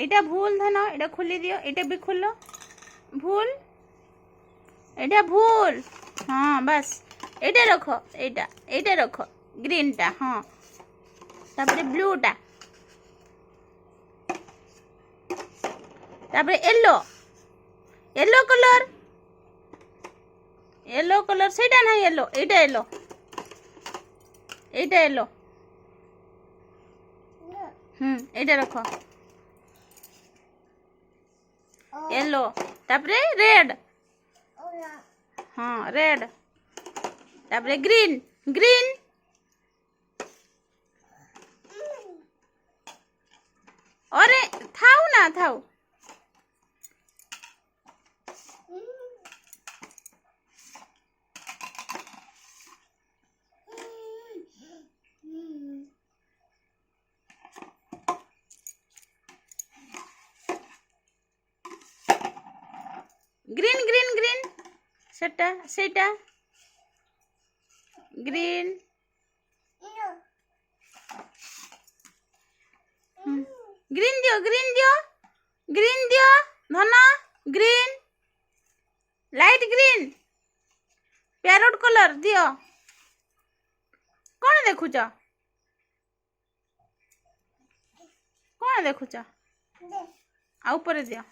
এটা ভুল ধন, এটা খুলি দিও, এটা भी खोलो। ভুল, এটা ভুল। হ্যাঁ বাস, এটা রাখো, এটা রাখো, গ্রিনটা। হ্যাঁ, তারপরে ব্লুটা, তারপরে yellow, yellow colour, yellow colour সেটা না, येलो, এটা येलो, এটা येलो। এটা রাখো, येलो। তারপরে রেড, হ্যাঁ রেড। তারপরে গ্রিন, গ্রিন। अरे थाओ ना, थाओ। ग्रीन ग्रीन ग्रीन, सेटा सेटा ग्रीन। ग्रीन दियो, ग्रीन दियो, ग्रीन दियो धना, green, light green, parrot colour दियो। कौन देखुच, कौन देखुच, आ ऊपर दियो।